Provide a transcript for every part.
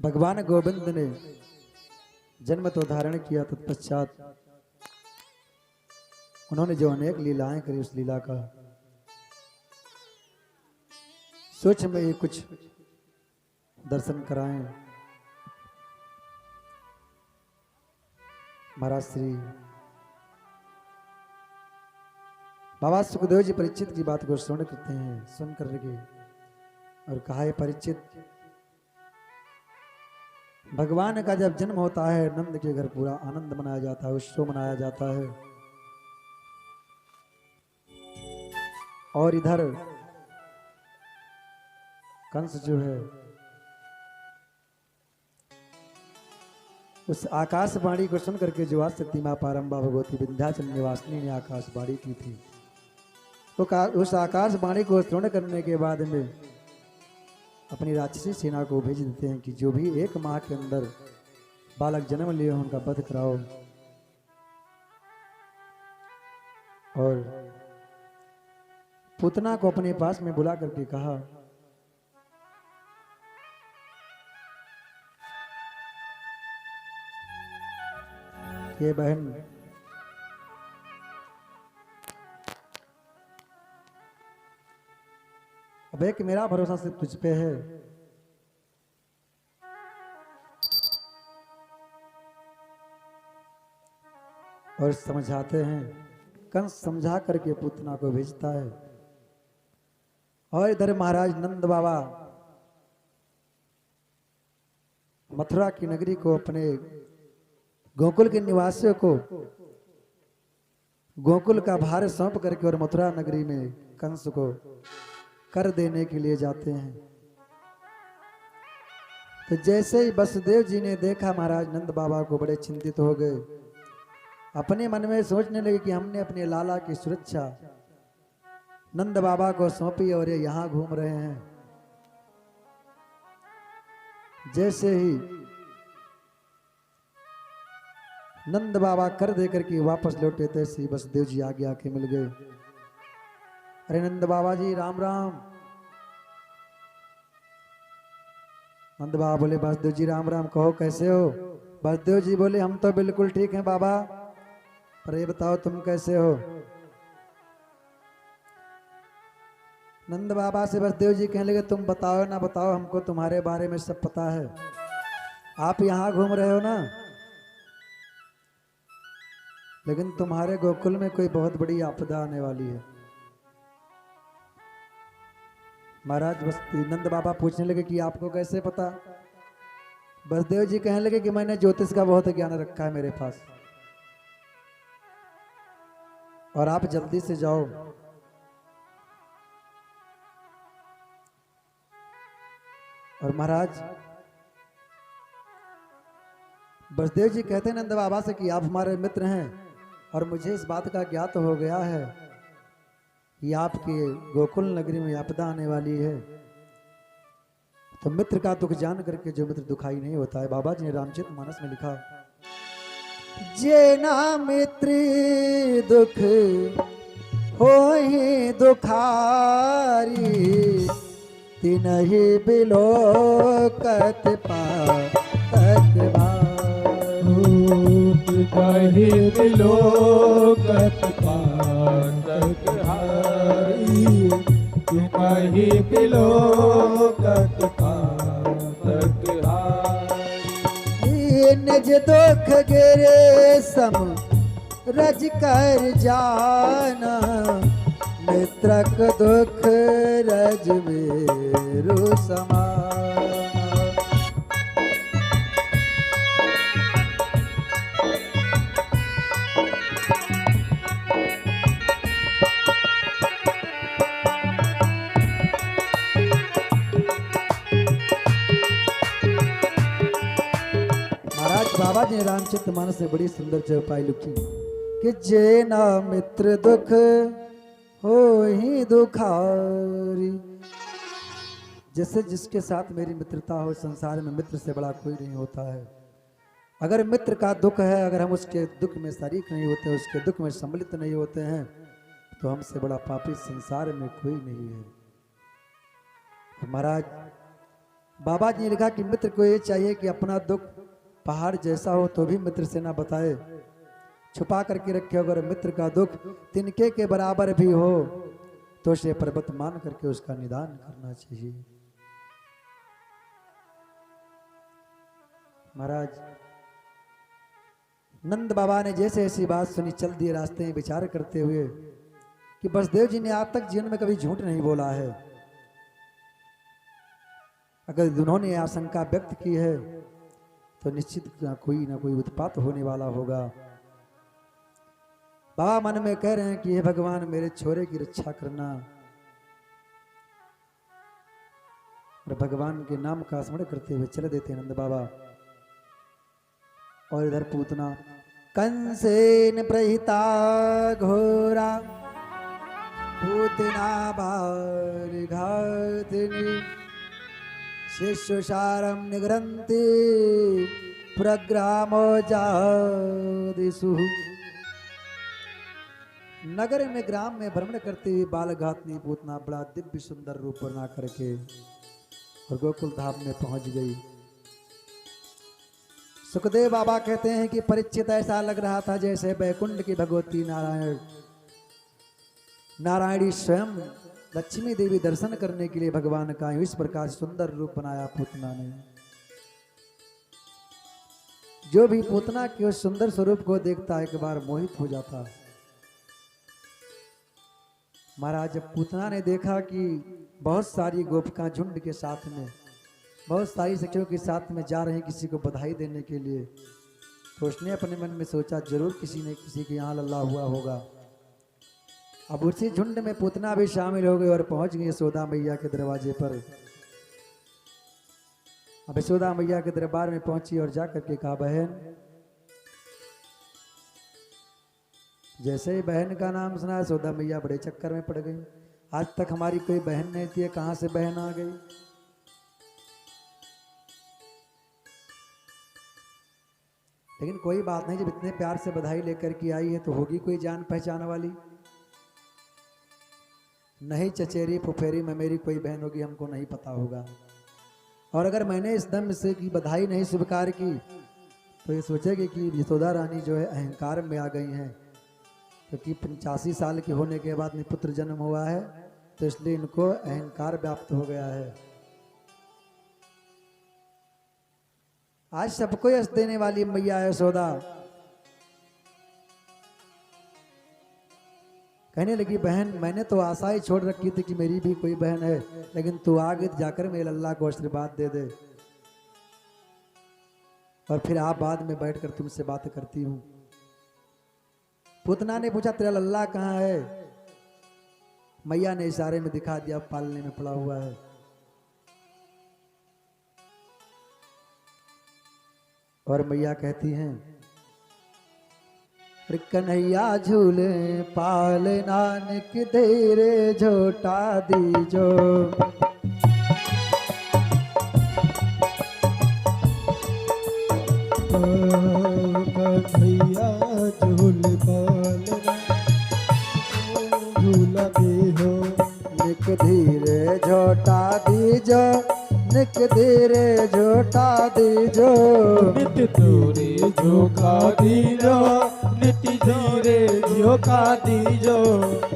भगवान गोविंद ने जन्म तो धारण किया, तत्पश्चात उन्होंने जो अनेक लीलाएं करी, उस लीला का सूक्ष्म में ही कुछ दर्शन कराएं। महाराज श्री बाबा सुखदेव जी परीक्षित की बात को श्रवण करते हैं, सुन करके और कहा है, परीक्षित भगवान का जब जन्म होता है, नंद के घर पूरा आनंद मनाया जाता है, उत्सव मनाया जाता है। और इधर कंस जो है उस आकाशवाणी को सुन करके, जो आज शक्ति मां पारंबा भगवती विंध्याचल निवासिनी ने आकाशवाणी की थी, तो उस आकाशवाणी को श्रवण करने के बाद में अपनी राक्षसी सेना को भेज देते हैं कि जो भी 1 माह के अंदर बालक जन्म लिए उनका वध कराओ। और पूतना को अपने पास में बुला करके कहा, ये बहन, अब एक मेरा भरोसा सिर्फ तुझ पे है। और समझाते हैं, कंस समझा करके पूतना को भेजता है। और इधर महाराज नंद बाबा मथुरा की नगरी को, अपने गोकुल के निवासियों को गोकुल का भार सौंप करके और मथुरा नगरी में कंस को कर देने के लिए जाते हैं। तो जैसे ही वसुदेव जी ने देखा महाराज नंद बाबा को, बड़े चिंतित हो गए। अपने मन में सोचने लगे कि हमने अपने लाला की सुरक्षा नंद बाबा को सौंपी और ये यहां घूम रहे हैं। जैसे ही नंद बाबा कर दे करके वापस लौटे, तैसे ही वसुदेव जी आगे आके मिल गए। अरे नंद बाबा जी, राम राम। नंद बाबा बोले, वसुदेव जी राम राम, कहो कैसे हो? वसुदेव जी बोले, हम तो बिल्कुल ठीक हैं बाबा, पर ये बताओ तुम कैसे हो? नंद बाबा से वसुदेव जी कहने लगे, तुम बताओ ना बताओ, हमको तुम्हारे बारे में सब पता है। आप यहां घूम रहे हो ना, लेकिन तुम्हारे गोकुल में कोई बहुत बड़ी आपदा आने वाली है। महाराज नंद बाबा पूछने लगे कि आपको कैसे पता? वसुदेव जी कहने लगे कि मैंने ज्योतिष का बहुत ज्ञान रखा है मेरे पास, और आप जल्दी से जाओ। और महाराज वसुदेव जी कहते हैं नंद बाबा से कि आप हमारे मित्र हैं, और मुझे इस बात का ज्ञात हो गया है कि आपके गोकुल नगरी में आपदा आने वाली है। तो मित्र का दुख जान करके जो मित्र दुखाई नहीं होता है, बाबा जी ने रामचरितमानस में लिखा, जे ना मित्र दुख हो ही दुखारी, तिनहि बिलोकत पातक कही बिलोकत पातक हारी, कही बिलोकत पातक हारी। निज दुख गिरे सम रज कर जाना, मित्रक दुख रज मेरु समान। बाबा जी ने रामचरितमानस से बड़ी सुंदर चौपाई लिखी कि जे ना मित्र दुख हो ही दुखारी। जैसे जिसके साथ मेरी मित्रता हो, संसार में मित्र से बड़ा कोई नहीं होता है। अगर मित्र का दुख है, अगर हम उसके दुख में शरीक नहीं होते, उसके दुख में सम्मिलित नहीं होते हैं, तो हमसे बड़ा पापी संसार में कोई नहीं है। महाराज बाबा जी ने लिखा कि मित्र को ये चाहिए कि अपना दुख पहाड़ जैसा हो तो भी मित्र से ना बताए, छुपा करके रखे। अगर मित्र का दुख तिनके के बराबर भी हो तो उसे पर्वत मान करके उसका निदान करना चाहिए। महाराज नंद बाबा ने जैसे ऐसी बात सुनी, चल दिए रास्ते में विचार करते हुए कि बसदेव जी ने आज तक जीवन में कभी झूठ नहीं बोला है। अगर उन्होंने आशंका व्यक्त की है तो निश्चित ना कोई उत्पात होने वाला होगा। बाबा मन में कह रहे हैं कि हे भगवान मेरे छोरे की रक्षा करना, और भगवान के नाम का स्मरण करते हुए चले देते नंद बाबा। और इधर पूतना कंसेन प्रहिता घोरा पूतना बाल घातनी शिष्यसारम निगरंती प्रग्रामो जादिसु। नगर में ग्राम में भ्रमण करते हुए बाल घातनी पूतना बड़ा दिव्य सुंदर रूप बना करके और गोकुल धाम में पहुंच गई। सुखदेव बाबा कहते हैं कि परीक्षित ऐसा लग रहा था जैसे बैकुंठ की भगवती नारायणी स्वयं लक्ष्मी देवी दर्शन करने के लिए भगवान का इस प्रकार सुंदर रूप बनाया पूतना ने। जो भी पूतना के उस सुंदर स्वरूप को देखता है एक बार मोहित हो जाता। महाराज जब पूतना ने देखा कि बहुत सारी गोपिकां झुंड के साथ में, बहुत सारी सखियों के साथ में जा रहे हैं किसी को बधाई देने के लिए, तो उसने अपने मन में सोचा जरूर किसी ने किसी के यहाँ लल्ला हुआ होगा। अब उसी झुंड में पूतना भी शामिल हो गई और पहुंच गई यशोदा मैया के दरवाजे पर। अब यशोदा मैया के दरबार में पहुंची और जाकर के कहा बहन। जैसे ही बहन का नाम सुना यशोदा मैया बड़े चक्कर में पड़ गई। आज तक हमारी कोई बहन नहीं थी, कहां से बहन आ गई। लेकिन कोई बात नहीं, जब इतने प्यार से बधाई लेकर के आई है तो होगी कोई जान पहचान वाली। नहीं चचेरी फुफेरी में मेरी कोई बहन होगी, हमको नहीं पता होगा। और अगर मैंने इस दम से की बधाई नहीं स्वीकार की तो ये सोचेगी कि यशोदा रानी जो है अहंकार में आ गई हैं, क्योंकि 85 साल के होने के बाद में पुत्र जन्म हुआ है तो इसलिए इनको अहंकार व्याप्त हो गया है। आज सबको यश देने वाली मैया यशोदा कहने लगी बहन मैंने तो आशा ही छोड़ रखी थी कि मेरी भी कोई बहन है, लेकिन तू आगे जाकर मेरे अल्लाह को आशीर्वाद दे दे और फिर आप बाद में बैठकर तुमसे बात करती हूँ। पूतना ने पूछा तेरा लल्ला कहाँ है। मैया ने इशारे में दिखा दिया, पालने में पड़ा हुआ है। और मैया कहती हैं कन्हैया झूले पाल नानक तेरे झोटा दीजो। कन्हैया झूले पाल झूला दीजो। निक धीरे झोटा दीजो, निक धीरे झोटा दीजो। नित धीरे झोका दीजो, नित धीरे झोका दीजो।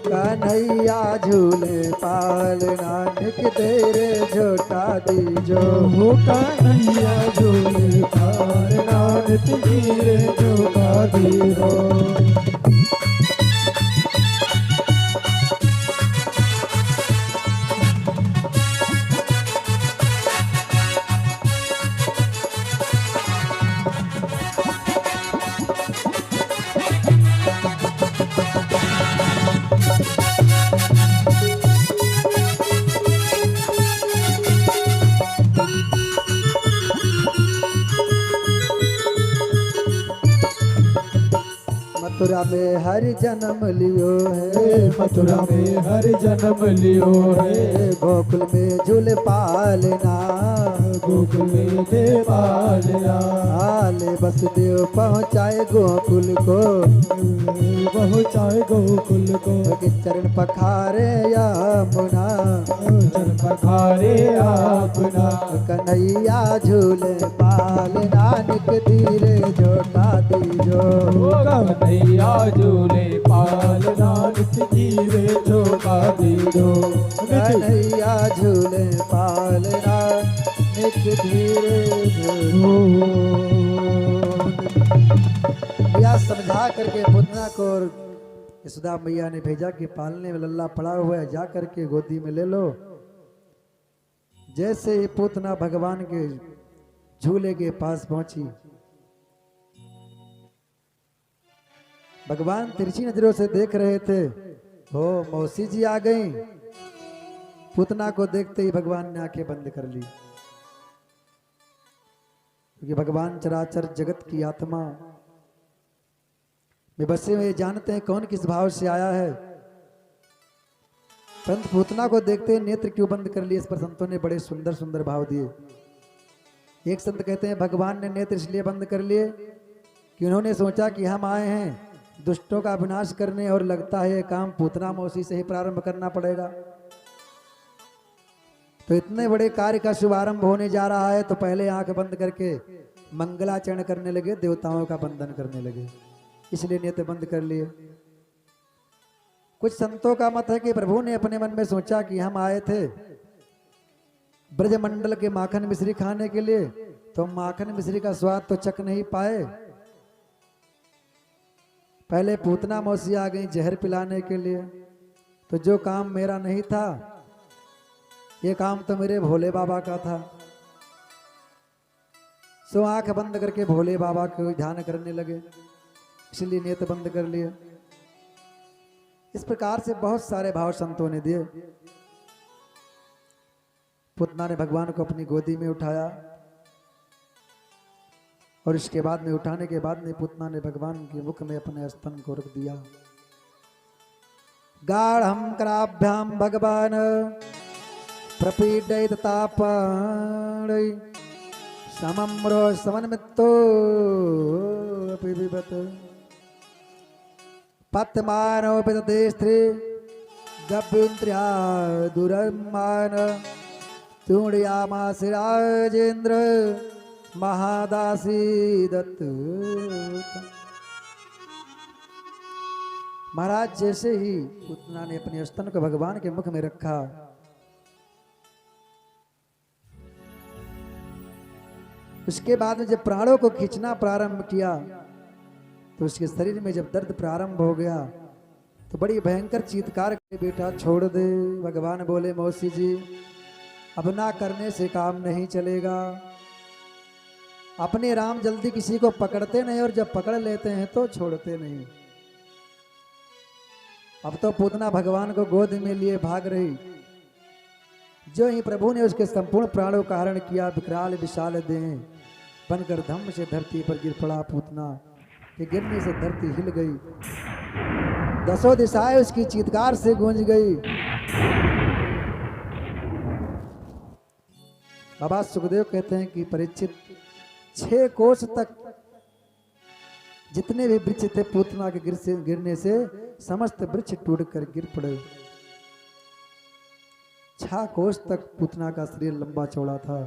कन्हैया झूले पाल नानक तेरे झोटा दीजो। कन्हैया झूले पाल नानक धीरे झोका दीजो। मथुरा में हर जन्म लियो है, मथुरा में हर जन्म लियो है। गोकुल में झूल पालना, गोकुल में देवाल आले वसुदेव पहुँचाए गोकुल को, पहुँचाए गोकुल को, के चरण पखारे यमुना, चरण पखारे अपना, कन्हैया झूले बाल नानक धीरे झोटा दीजो, कन्हैया झूले पाल नानक धीरे झोका दीजो, कन्हैया झूले पाल नानक धीरे झूलो। यह समझा करके पूतना को यशोदा मैया ने भेजा कि पालने में लल्ला पड़ा हुआ है, जा करके गोदी में ले लो। जैसे ही पूतना भगवान के झूले के पास पहुंची, भगवान तिरछी नजरों से देख रहे थे। हो मौसी जी आ गई। पूतना को देखते ही भगवान ने आंखें बंद कर ली, क्योंकि भगवान चराचर जगत की आत्मा में बसे हुए जानते हैं कौन किस भाव से आया है। परंतु पूतना को देखते ही नेत्र क्यों बंद कर लिए, इस पर संतों ने बड़े सुंदर सुंदर भाव दिए। एक संत कहते हैं भगवान ने नेत्र इसलिए बंद कर लिए कि उन्होंने सोचा कि हम आए हैं दुष्टों का विनाश करने, और लगता है ये काम पूतना मौसी से ही प्रारंभ करना पड़ेगा। तो इतने बड़े कार्य का शुभारंभ होने जा रहा है, तो पहले आंख बंद करके मंगलाचरण करने लगे, देवताओं का वंदन करने लगे, इसलिए नेत्र बंद कर लिए। कुछ संतों का मत है कि प्रभु ने अपने मन में सोचा कि हम आए थे ब्रजमंडल के माखन मिश्री खाने के लिए, तो माखन मिश्री का स्वाद तो चख नहीं पाए। पहले पूतना मौसी आ गई जहर पिलाने के लिए, तो जो काम मेरा नहीं था, ये काम तो मेरे भोले बाबा का था। सो आंख बंद करके भोले बाबा को ध्यान करने लगे, इसलिए नेत्र बंद कर लिए। इस प्रकार से बहुत सारे भाव संतों ने दिए। पूतना ने भगवान को अपनी गोदी में उठाया, और इसके बाद में उठाने के बाद में पूतना ने भगवान के मुख में अपने स्तन को रख दिया। गाढ़ं कराभ्याम भगवान प्रपीडयित तापाणै समम्रो समन्वितो अपि विभत पत्मानोऽपि तते स्त्री गभ्युन्त्र्या दुरमान तूणयामास राजेन्द्र महादासी दत्त। महाराज जैसे ही पूतना ने अपने स्तन को भगवान के मुख में रखा, उसके बाद में जब प्राणों को खींचना प्रारंभ किया, तो उसके शरीर में जब दर्द प्रारंभ हो गया, तो बड़ी भयंकर चीत्कार के बेटा छोड़ दे। भगवान बोले मौसी जी, अब ना करने से काम नहीं चलेगा। अपने राम जल्दी किसी को पकड़ते नहीं, और जब पकड़ लेते हैं तो छोड़ते नहीं। अब तो पूतना भगवान को गोद में लिए भाग रही। जो ही प्रभु ने उसके संपूर्ण प्राणों का हरण किया, विकराल विशाल देह बनकर धम्म से धरती पर गिर पड़ा। पूतना के गिरने से धरती हिल गई, दसों दिशाएं उसकी चीत्कार से गूंज गई। बाबा सुखदेव कहते हैं कि परीक्षित 6 कोस तक जितने भी वृक्ष थे पूतना के गिरने से समस्त वृक्ष टूटकर गिर पड़े। 6 कोस तक पूतना का शरीर लंबा चौड़ा था।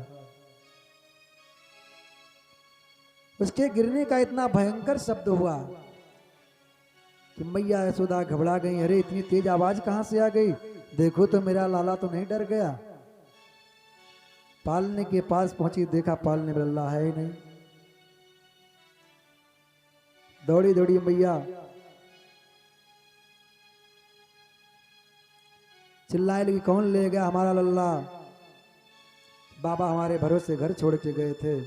उसके गिरने का इतना भयंकर शब्द हुआ कि मैया यशोदा घबरा गई। अरे इतनी तेज आवाज कहां से आ गई, देखो तो मेरा लाला तो नहीं डर गया। पालने के पास पहुंची, देखा पालने में लल्ला है ही नहीं। दौड़ी दौड़ी मैया चिल्लाए लगी, कौन ले गया हमारा लल्ला? बाबा हमारे भरोसे घर छोड़ के गए थे,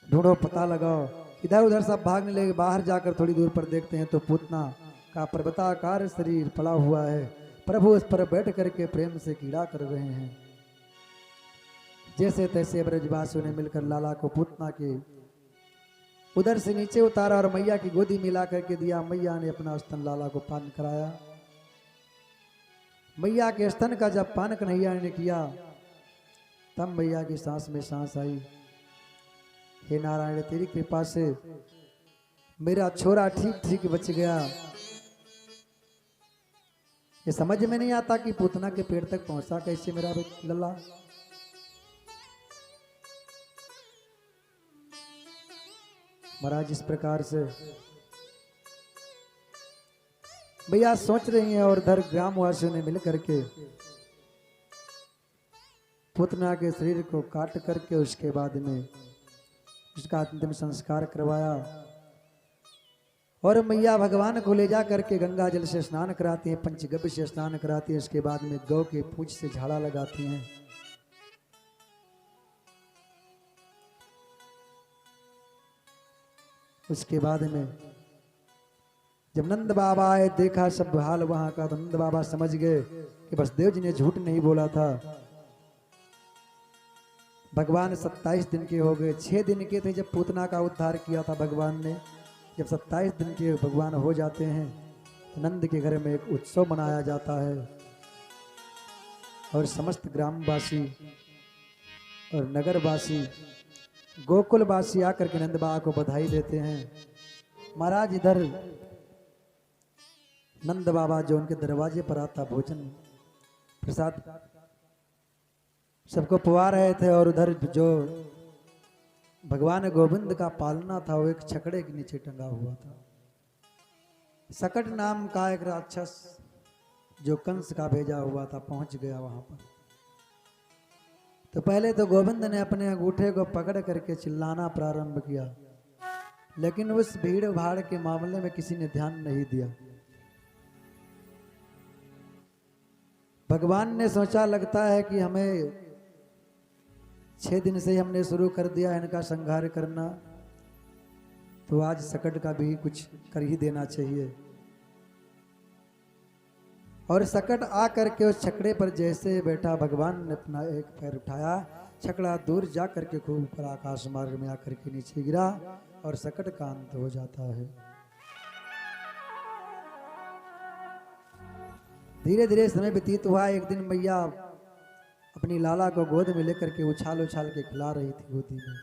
ढूंढो पता लगाओ। इधर उधर सब भागने लगे। बाहर जाकर थोड़ी दूर पर देखते हैं तो पूतना का पर्वताकार शरीर पड़ा हुआ है। प्रभु उस पर बैठ करके प्रेम से कीड़ा कर रहे हैं। जैसे तैसे ब्रजवासियों ने मिलकर लाला को पूतना के उधर से नीचे उतारा और मैया की गोदी मिला करके दिया। मैया ने अपना स्तन लाला को पान कराया। मैया के स्तन का जब पान कन्हैया ने किया तब मैया की सांस में सांस आई। हे नारायण, तेरी कृपा से मेरा छोरा ठीक ठीक बच गया। ये समझ में नहीं आता कि पूतना के पेड़ तक पहुंचा कैसे मेरा लल्ला। महाराज इस प्रकार से भैया सोच रही हैं और उधर ग्रामवासियों ने मिल करके पूतना के शरीर को काट करके उसके बाद में उसका अंतिम संस्कार करवाया और मैया भगवान को ले जा करके गंगा जल से स्नान कराती हैं, पंचगव्य से स्नान कराती हैं। उसके बाद में गौ के पूंछ से झाड़ा लगाती हैं। उसके बाद में जब नंद बाबा आए, देखा सब हाल वहां का, तो नंद बाबा समझ गए कि वसुदेव जी ने झूठ नहीं बोला था। भगवान 27 दिन के हो गए। 6 दिन के थे जब पूतना का उद्धार किया था भगवान ने। जब 27 दिन के भगवान हो जाते हैं तो नंद के घर में एक उत्सव मनाया जाता है और समस्त ग्रामवासी और नगरवासी गोकुलवासी आकर के नंद बाबा को बधाई देते हैं। महाराज इधर नंद बाबा जो उनके दरवाजे पर आता भोजन प्रसाद सबको पवा रहे थे और उधर जो भगवान गोविंद का पालना था वो एक छकड़े के नीचे टंगा हुआ था। सकट नाम का एक राक्षस जो कंस का भेजा हुआ था पहुंच गया वहां पर। तो पहले तो गोविंद ने अपने अंगूठे को पकड़ करके चिल्लाना प्रारंभ किया, लेकिन उस भीड़ भाड़ के मामले में किसी ने ध्यान नहीं दिया। भगवान ने सोचा लगता है कि हमें 6 दिन से हमने शुरू कर दिया इनका संहार करना, तो आज सकट का भी कुछ कर ही देना चाहिए। और सकट आ करके उस छकड़े पर जैसे बैठा, भगवान ने अपना एक पैर उठाया, छकड़ा दूर जा करके खूब ऊपर आकाश मार्ग में आकर के नीचे गिरा और सकट का अंत हो जाता है। धीरे धीरे समय व्यतीत हुआ। एक दिन मैया अपनी लाला को गोद में लेकर के उछाल उछाल के खिला रही थी गोदी में,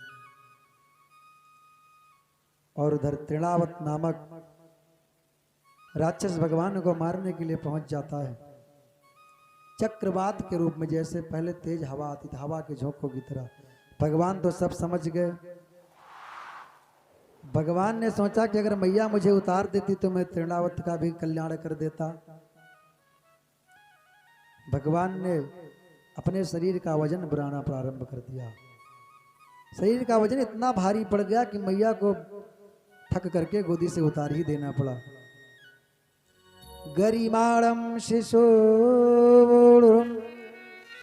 और उधर तृणावत नामक राक्षस भगवान को मारने के लिए पहुंच जाता है। चक्रवात के रूप में, जैसे पहले तेज हवा आती थी हवा के झोंकों की तरह। भगवान तो सब समझ गए। भगवान ने सोचा कि अगर मैया मुझे उतार देती तो मैं तृणावत का भी कल्याण कर देता। भगवान ने अपने शरीर का वजन बढ़ाना प्रारंभ कर दिया। शरीर का वजन इतना भारी पड़ गया कि मैया को थक करके गोदी से उतार ही देना पड़ा। गरिमाणम शिशोरुम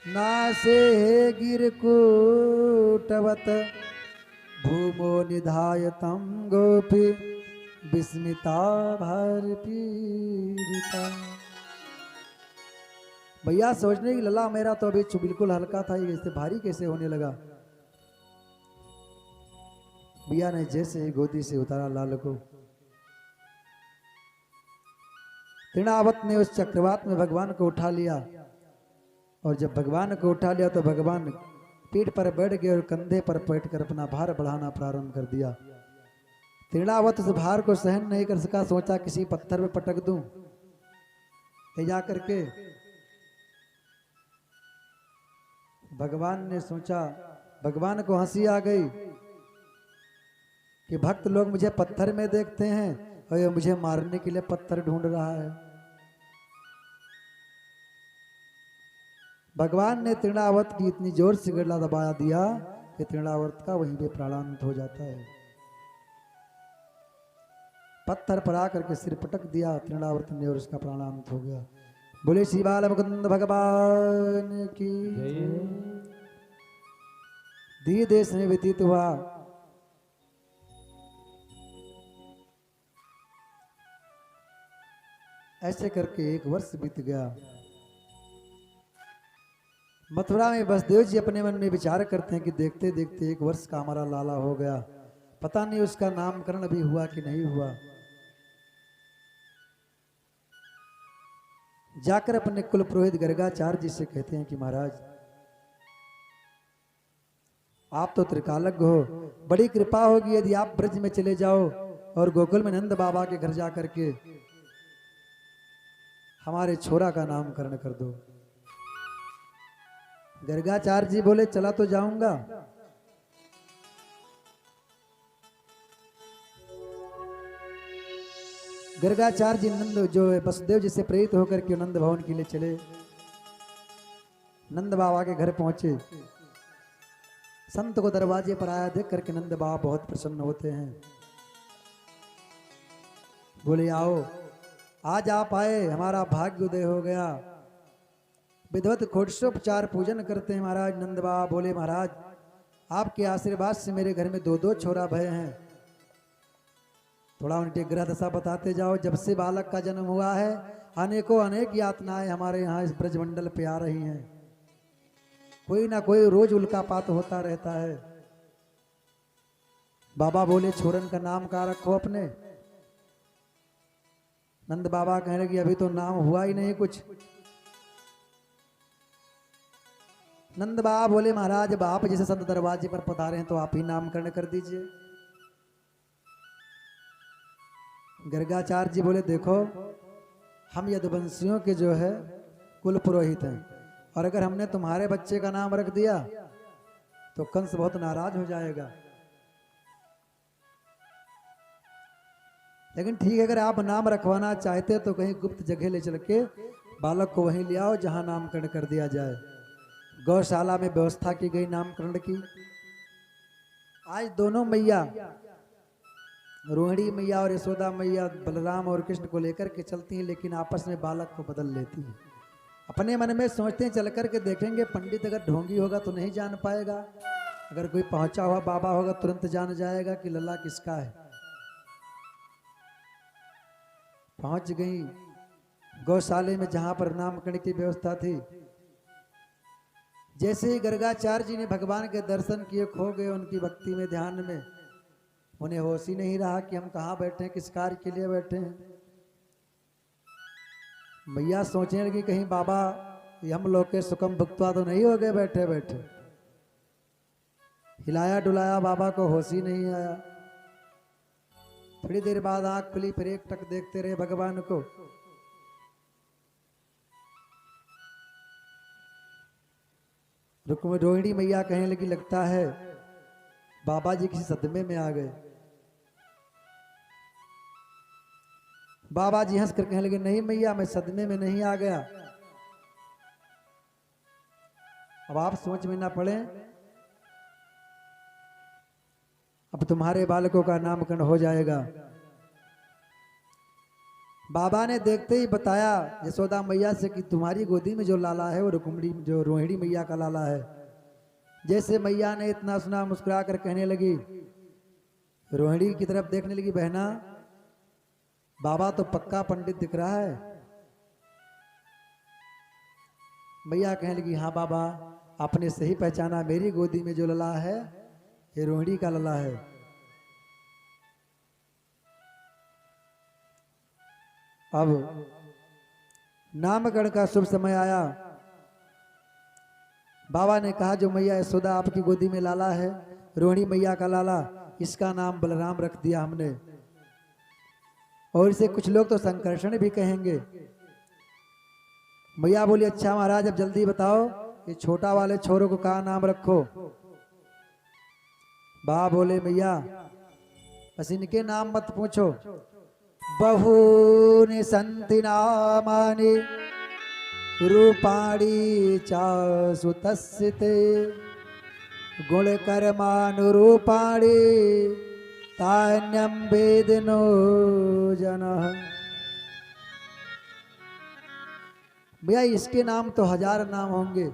नासे गिरकूटवत भूमो निधायतम गोपी विस्मिता भार पीड़िता। भैया सोचने की लला मेरा तो अभी बिल्कुल हल्का था, ये इससे भारी कैसे होने लगा। भैया ने जैसे ही गोदी से उतारा लाल को, तृणावत ने उस चक्रवात में भगवान को उठा लिया। और जब भगवान को उठा लिया तो भगवान पीठ पर बैठ गए और कंधे पर बैठकर अपना भार बढ़ाना प्रारंभ कर दिया। तृणावत उस भार को सहन नहीं कर सका, सोचा किसी पत्थर में पटक दूं। ले जा करके भगवान ने सोचा, भगवान को हंसी आ गई कि भक्त लोग मुझे पत्थर में देखते हैं और ये मुझे मारने के लिए पत्थर ढूंढ रहा है। भगवान ने तृणावत की इतनी जोर से गला दबाया दिया कि तृणावत का वहीं पे प्राणांत हो जाता है। पत्थर पर आकर के सिर पटक दिया तृणावर्त ने और उसका प्राणांत हो गया। बोले श्री बाल मुकुंद भगवान की। धीरे देश में व्यतीत हुआ। ऐसे करके 1 वर्ष बीत गया। मथुरा में वसुदेव जी अपने मन में विचार करते हैं कि देखते देखते 1 वर्ष का हमारा लाला हो गया, पता नहीं उसका नामकरण भी हुआ कि नहीं हुआ। जाकर अपने कुल पुरोहित गर्गाचार्य जी से कहते हैं कि महाराज आप तो त्रिकालज्ञ हो, बड़ी कृपा होगी यदि आप ब्रज में चले जाओ और गोकुल में नंद बाबा के घर जाकर के हमारे छोरा का नामकरण कर दो। गर्गाचार्य जी बोले चला तो जाऊंगा, गर्गाचार्य जी नंद जो है वसुदेव जी से प्रेरित होकर के नंद भवन के लिए चले। नंद बाबा के घर पहुंचे, संत को दरवाजे पर आया देख करके नंद बाबा बहुत प्रसन्न होते हैं। बोले आओ, आज आप आए, हमारा भाग्य उदय हो गया। विधवत खोटसोपचार पूजन करते हैं महाराज। नंद बाबा बोले महाराज आपके आशीर्वाद से मेरे घर में 2-2 छोरा भय हैं। थोड़ा उनकी ग्रह दशा बताते जाओ। जब से बालक का जन्म हुआ है अनेकों अनेक यातनाएं हमारे यहाँ इस ब्रजमंडल पे आ रही हैं। कोई ना कोई रोज उल्कापात होता रहता है। बाबा बोले छोरन का नाम का रखो अपने। नंद बाबा कहने लगे अभी तो नाम हुआ ही नहीं कुछ। नंद बाबा बोले महाराज अब आप जैसे संत दरवाजे पर पधारे हैं तो आप ही नामकरण कर दीजिए। गर्गाचार्य जी बोले देखो हम यदुवंशियों के जो है कुल पुरोहित हैं, और अगर हमने तुम्हारे बच्चे का नाम रख दिया तो कंस बहुत नाराज हो जाएगा। लेकिन ठीक है, अगर आप नाम रखवाना चाहते तो कहीं गुप्त जगह ले चल के बालक को वहीं ले आओ जहां नामकरण कर दिया जाए। गौशाला में व्यवस्था की गई नामकरण की। आज दोनों मैया रोहिणी मैया और यशोदा मैया बलराम और कृष्ण को लेकर के चलती हैं, लेकिन आपस में बालक को बदल लेती हैं। अपने मन में सोचते हैं चल कर के देखेंगे, पंडित अगर ढोंगी होगा तो नहीं जान पाएगा, अगर कोई पहुंचा हुआ बाबा होगा तुरंत जान जाएगा कि लल्ला किसका है। पहुंच गई गौशाले में जहां पर नामकरण की व्यवस्था थी। जैसे ही गर्गाचार्य जी ने भगवान के दर्शन किए, खो गए उनकी भक्ति में, ध्यान में। उन्हें होश ही नहीं रहा कि हम कहाँ बैठे हैं, किस कार्य के लिए बैठे हैं। मैया सोचने लगी कहीं बाबा ये हम लोग के सुकम भुक्तवा तो नहीं हो गए बैठे बैठे। हिलाया डुलाया, बाबा को होश ही नहीं आया। थोड़ी देर बाद आंख खुली, फिर एक टक देखते रहे भगवान को। रोहिणी मैया कहने लगी लगता है बाबा जी किसी सदमे में आ गए। बाबा जी हंस कर कहने लगे नहीं मैया मैं सदमे में नहीं आ गया। अब आप सोच में ना पड़े, अब तुम्हारे बालकों का नामकरण हो जाएगा। बाबा ने देखते ही बताया यशोदा मैया से कि तुम्हारी गोदी में जो लाला है वो रुक्मिणी जो रोहिणी मैया का लाला है। जैसे मैया ने इतना सुना मुस्कुरा कर कहने लगी, रोहिणी की तरफ देखने लगी, बहना बाबा तो पक्का पंडित दिख रहा है। मैया कहने लगी हाँ बाबा आपने सही पहचाना, मेरी गोदी में जो लला है ये रोहिणी का लला है। अब नामकरण का शुभ समय आया। बाबा ने कहा जो मैया यशोदा आपकी गोदी में लाला है, रोहिणी मैया का लाला, इसका नाम बलराम रख दिया हमने। और इसे कुछ लोग तो संकर्षण भी कहेंगे। मैया बोली अच्छा महाराज अब जल्दी बताओ ये छोटा वाले छोरों को क्या नाम रखो। बाबा बोले मैया बस इनके नाम मत पूछो, बहूनि सन्ति नामानि रूपाणि चासु तस्य ते गुणकर्मानुरूपाणि तान्यं वेदिनो जनः। भैया इसके नाम तो 1000 नाम होंगे,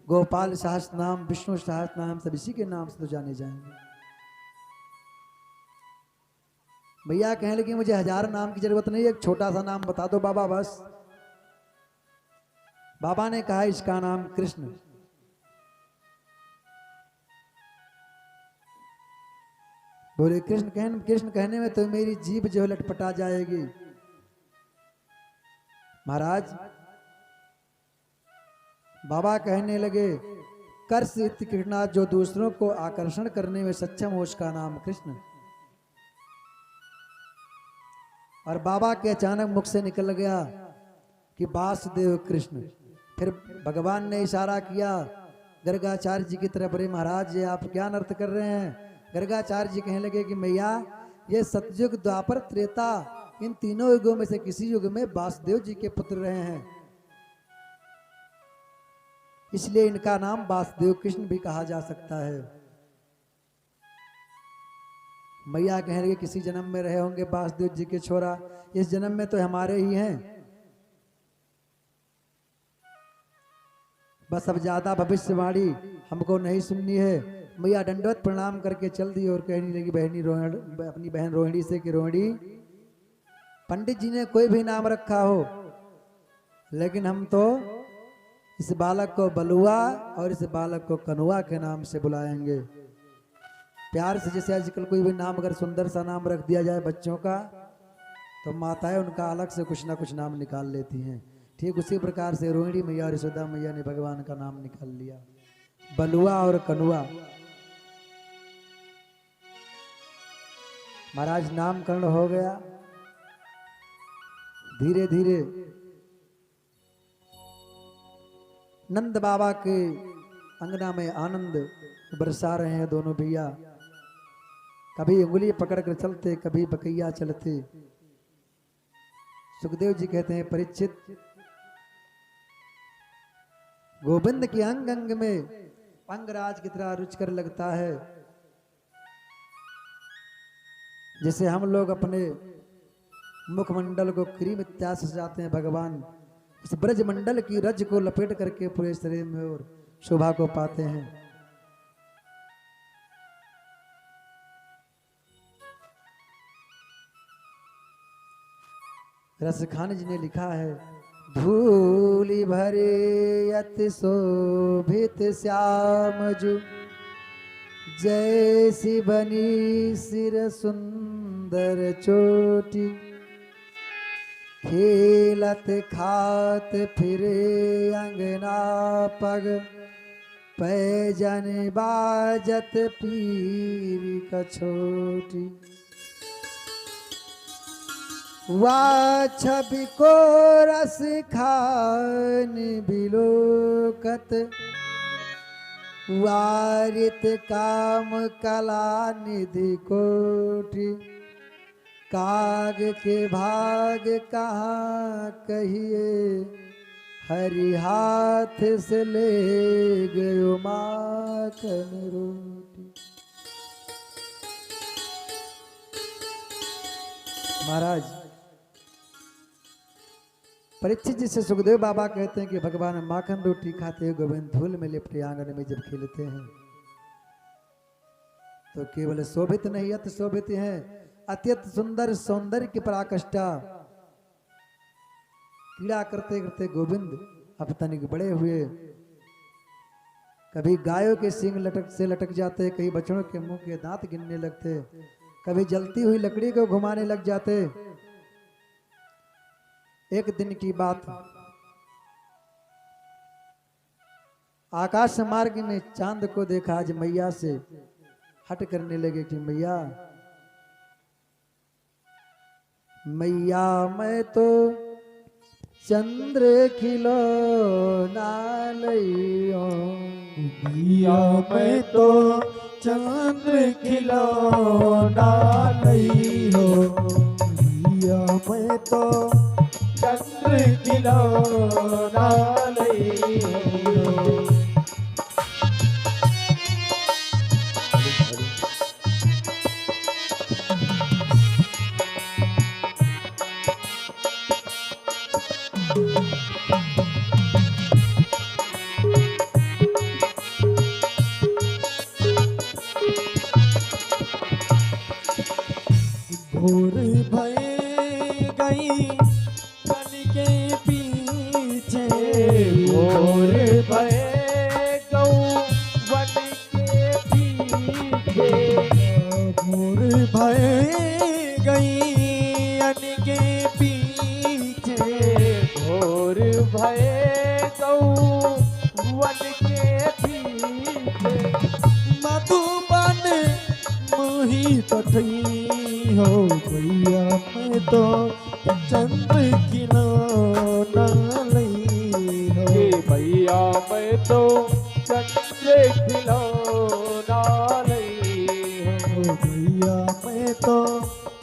गोपाल सहस्त्र नाम, विष्णु सहस्त्र नाम, सब इसी के नाम से तो जाने जाएंगे। भैया कहने लगी मुझे 1000 नाम की जरूरत नहीं, एक छोटा सा नाम बता दो बाबा बस। बाबा ने कहा इसका नाम कृष्ण। बोले कृष्ण कहने में तो मेरी जीभ जो लटपटा जाएगी। महाराज बाबा कहने लगे कर्ष इति कृष्णा, जो दूसरों को आकर्षण करने में सक्षम हो उसका नाम कृष्ण। और बाबा के अचानक मुख से निकल गया कि वासुदेव कृष्ण। फिर भगवान ने इशारा किया गर्गाचार्य जी की तरफ, अरे महाराज ये आप क्या नृत्य कर रहे हैं। गर्गाचार्य जी कहने लगे कि मैया ये सतयुग द्वापर त्रेता इन तीनों युगों में से किसी युग में वासुदेव जी के पुत्र रहे हैं, इसलिए इनका नाम वासुदेव कृष्ण भी कहा जा सकता है। मैया कह रही किसी जन्म में रहे होंगे वासुदेव जी के छोरा, इस जन्म में तो हमारे ही हैं। बस अब ज्यादा भविष्यवाणी हमको नहीं सुननी है। मैया दंडवत प्रणाम करके चल दी और कहने लगी बहनी अपनी बहन रोहिणी से कि रोहिणी, पंडित जी ने कोई भी नाम रखा हो, लेकिन हम तो इस बालक को बलुआ और इस बालक को कनुआ के नाम से बुलाएंगे। प्यार से जैसे आजकल कोई भी नाम अगर सुंदर सा नाम रख दिया जाए बच्चों का, तो माताएं उनका अलग से कुछ ना कुछ नाम निकाल लेती हैं। ठीक उसी प्रकार से रोहिणी मैया और यशोदा मैया ने भगवान का नाम निकाल लिया, बलुआ और कनुआ। महाराज नामकरण हो गया। धीरे धीरे नंद बाबा के अंगना में आनंद बरसा रहे हैं दोनों भैया। कभी उंगली पकड़कर चलते, कभी बकैया चलते। सुखदेव जी कहते हैं परीक्षित, गोविंद के अंग अंग में अंगराज की तरह रुचकर लगता है। जैसे हम लोग अपने मुखमंडल को क्रीम इत्यादि से सजाते हैं, भगवान इस ब्रज मंडल की रज को लपेट करके पूरे शरीर में और शोभा को पाते हैं। रसखान जी ने लिखा है, धूलि भरे अति शोभित श्याम जु, जैसी बनी सिर सुंदर चोटी, खेलत खात फिरे अंगना पग, पैजन बाजत पीर कछोटी। छवि को रस खान बिलोकत, वारित काम कला निधि कोटि, काग के भाग कहाँ कहिए, हरि हाथ से ले गयो माखन रोटी। महाराज परीक्षित जी से सुखदेव बाबा कहते हैं कि भगवान माखन रोटी खाते हुए गोविंद धूल में लिपटे आंगन में जब खेलते हैं तो केवल शोभित नहीं अति शोभित हैं, अत्यंत सुंदर सौंदर्य की पराकाष्ठा। क्रीड़ा करते करते गोविंद अब तनिक बड़े हुए, कभी गायों के सींग लटक जाते, कहीं बछड़ों के मुंह के दांत गिनने लगते, कभी जलती हुई लकड़ी को घुमाने लग जाते। एक दिन की बात, आकाश मार्ग में चांद को देखा। आज मैया से हट करने लगे कि मैया मैया मैं तो चंद्र खिलौना लइयो, मैया मैं तो चंद्र खिलौना लइयो, मैया मैं तो चंद्र खिलौना लइयो। भोर भय गई वन के पीछे, भोर भय गऊ वन के पीछे, भोर भय गई वन के पीछे, भोर भय गऊ बन मोही तठई हो भैया मैं तो चंद्र खिलौना लई हो हे भैया मैं तो चंद्र खिलौना लई ओ भैया मैं तो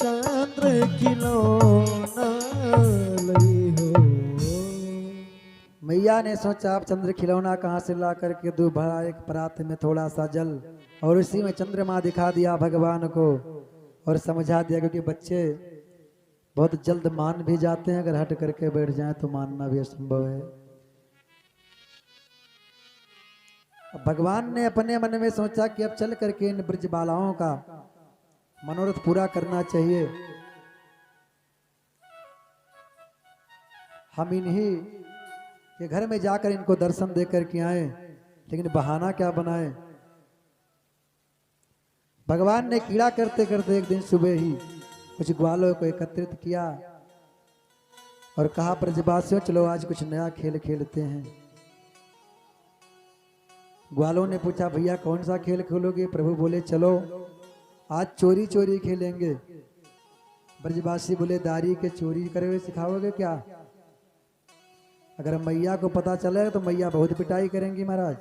चंद्र खिलौना लई हो। मैया ने सोचा आप चंद्र खिलौना कहाँ से ला करके दूध भरा एक परात में थोड़ा सा जल और उसी में चंद्रमा दिखा दिया भगवान को और समझा दिया, क्योंकि बच्चे बहुत जल्द मान भी जाते हैं, अगर हट करके बैठ जाएं तो मानना भी असंभव है। अब भगवान ने अपने मन में सोचा कि अब चल करके इन ब्रज बालाओं का मनोरथ पूरा करना चाहिए। हम इन्हीं के घर में जाकर इनको दर्शन दे करके आए, लेकिन बहाना क्या बनाए। भगवान ने कीड़ा करते करते एक दिन सुबह ही कुछ ग्वालों को एकत्रित किया और कहा ब्रजवासियों चलो आज कुछ नया खेल खेलते हैं। ग्वालों ने पूछा भैया कौन सा खेल खेलोगे? प्रभु बोले चलो आज चोरी चोरी खेलेंगे। ब्रजवासी बोले दारी के चोरी करे हुए सिखाओगे क्या? अगर मैया को पता चले तो मैया बहुत पिटाई करेंगी महाराज।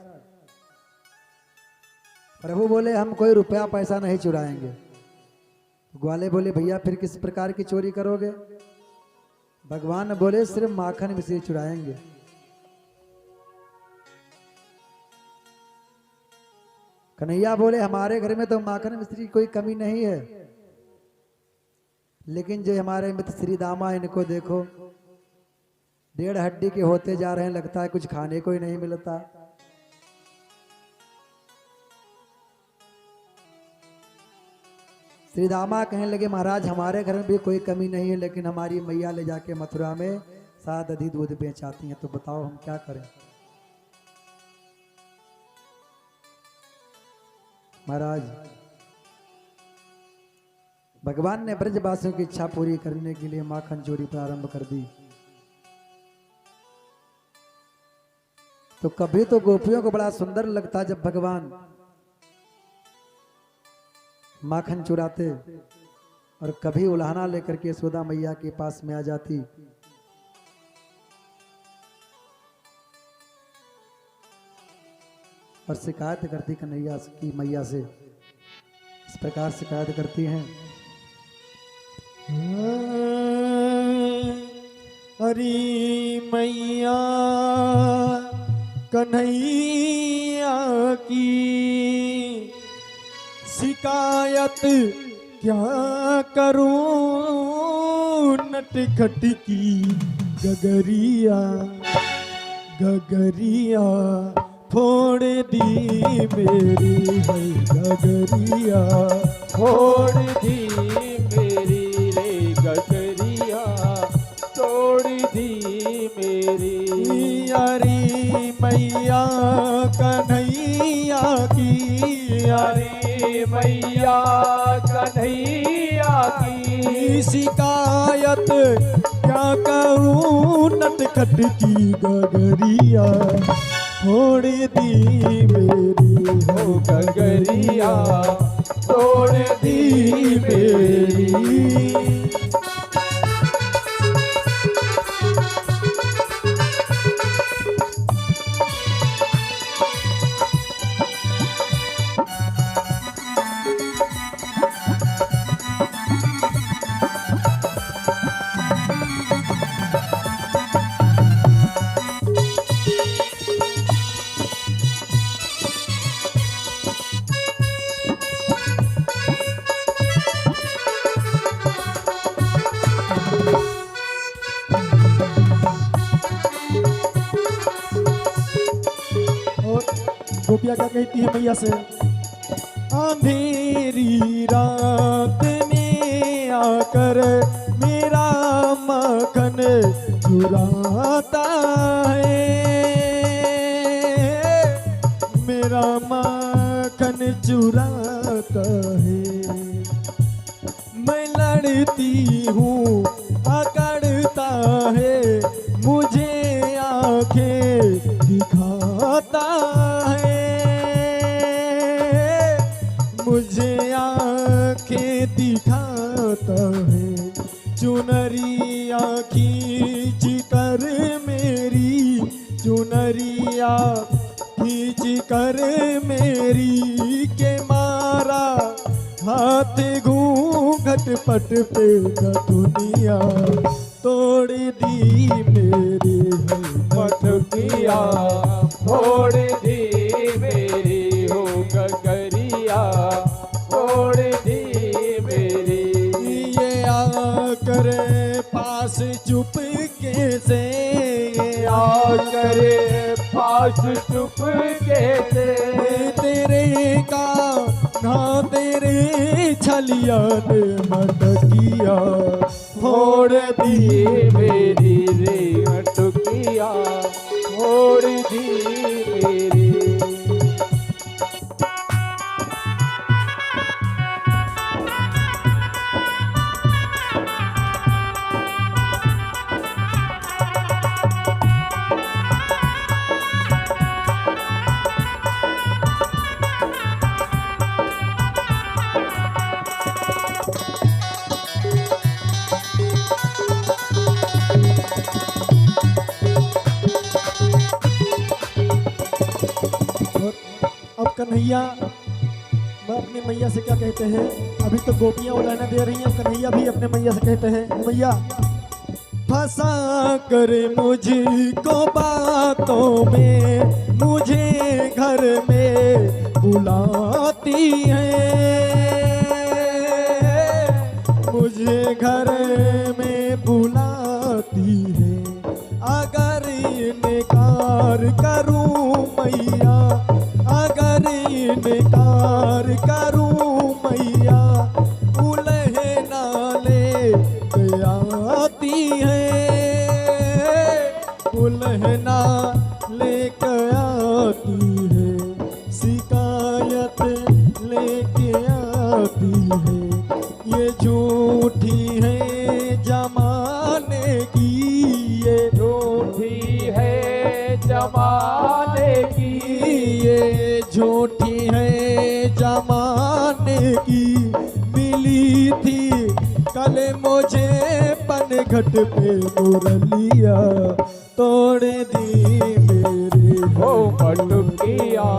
प्रभु बोले हम कोई रुपया पैसा नहीं चुराएंगे। ग्वाले बोले भैया फिर किस प्रकार की चोरी करोगे? भगवान बोले सिर्फ माखन मिश्री चुराएंगे। कन्हैया बोले हमारे घर में तो माखन मिश्री की कोई कमी नहीं है, लेकिन जो हमारे मित्र श्री दामा इनको देखो 1.5 हड्डी के होते जा रहे हैं, लगता है कुछ खाने को ही नहीं मिलता। श्री दामा कहने लगे महाराज हमारे घर में भी कोई कमी नहीं है, लेकिन हमारी मैया ले जाके मथुरा में साथ दही दूध बेचाती हैं, तो बताओ हम क्या करें। महाराज भगवान ने ब्रजवासियों की इच्छा पूरी करने के लिए माखन चोरी प्रारंभ कर दी। तो कभी तो गोपियों को बड़ा सुंदर लगता जब भगवान माखन चुराते, और कभी उल्हाना लेकर के यशोदा मैया के पास में आ जाती। और शिकायत करती कन्हैया की मैया से, इस प्रकार शिकायत करती हैं। हरी मैया कन्हैया की शिकायत क्या करूं, नटखट की गगरिया गगरिया फोड़ दी मेरी है गगरिया फोड़ दी मेरी रे गगरिया तोड़ दी मेरी। यारी मैया कन्हैया की यारी मैया कन्हैया की शिकायत क्या करूं, नटखट की गगरिया फोड़ दी मेरी हो गगरिया तोड़ दी मेरी। गोपिया क्या कहती है मैया से? अंधेरी रात में आकर मेरा माखन चुराता है, मेरा माखन चुराता है। मैं लड़ती हूँ अकड़ता है, मुझे आंखें दिखाता है। मुझे आंखें दिखाता है, चुनरिया खींच कर मेरी, चुनरिया खींच कर मेरी, के मारा हाथ घूंघट पट पे दुनिया तोड़ दी मेरी है मटकिया फोड़ दी मेरी हो गगरिया फोड़ दी मेरी। ये आकर पास चुपके से, ये आकर पास चुपके से, तेरे का ना तेरे छलिया ने मटकिया फोड़ दी मेरी रे मटकिया फोड़ दी मेरी। अब कन्हैया मैं अपनी मैया से क्या कहते हैं, अभी तो गोपियां उलाना दे रही हैं, कन्हैया भी अपने मैया से कहते हैं, मैया फंसा कर मुझको बातों में, मुझे घर में बुलाती है, मुझे घर में बुलाती है, अगर इनकार करूं मैया, अगर इनकार करूं मैया, उल्हे नाले आती है, उल्हे नाले आती है, शिकायत लेके आती है, ये झूठी है जमाने की, ये झूठी है जमाने की, ये झूठी है जमाने की, मिली थी कल मुझे पनघट पे मुरलिया तोड़ दी मेरी हो मटकिया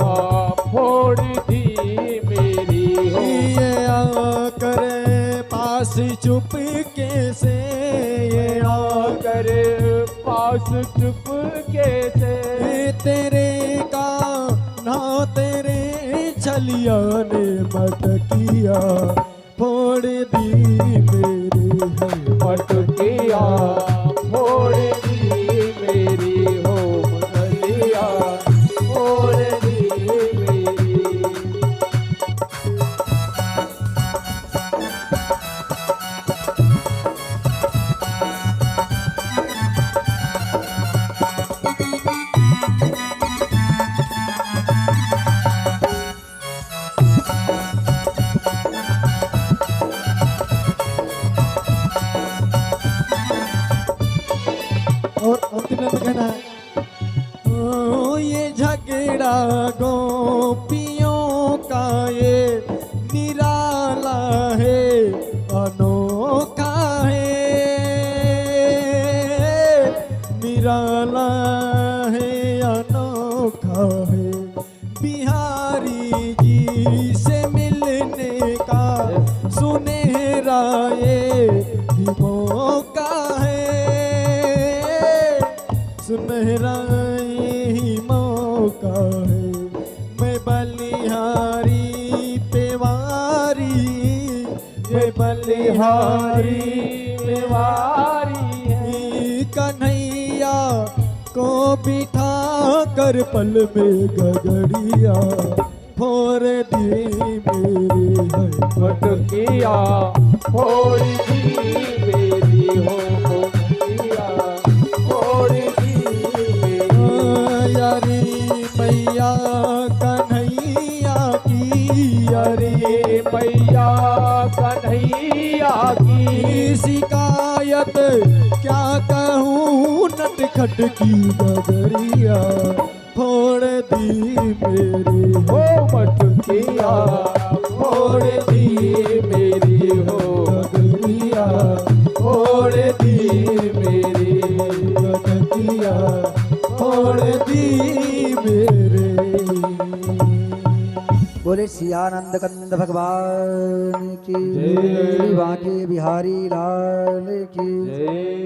फोड़ दी मेरी हो। ये आकर पास चुपके से, ये आकर पास चुपके से, तेरे का ना तेरे छलिया ने मटकिया फोड़ दी मेरी है मटकिया फोड़ दी मेरी हो मटकिया फोड़ दी मेरी। और अंतिम में कहना है, ओ ये झगड़ा गोपियों का ये निराला है, अनोखा है, निराला है, अनोखा है, बिहारी जी से मिलने का सुनहरा ये भी मौका है, सुनहरा ही मौका है, मैं बलिहारी पेवारी, मैं बलिहारी पेवारी पेवारी, कन्हैया को बिठा कर पल में गगड़िया फोड़ दी मेरी है मटकिया फोड़ दी मेरी हो मटकिया फोड़ दी मेरी। यारी मैया कन्हैया की, अरे मैया कन्हैया की शिकायत क्या कहूँ नटखट की गगरिया फोड़ दी मेरी हो मटकिया छोड़ दी मेरी हो गगरिया छोड़ दी मेरी गगरिया छोड़ दी मेरे। बोले सियानंद कंद भगवान की जय। बांके बिहारी लाल की जय।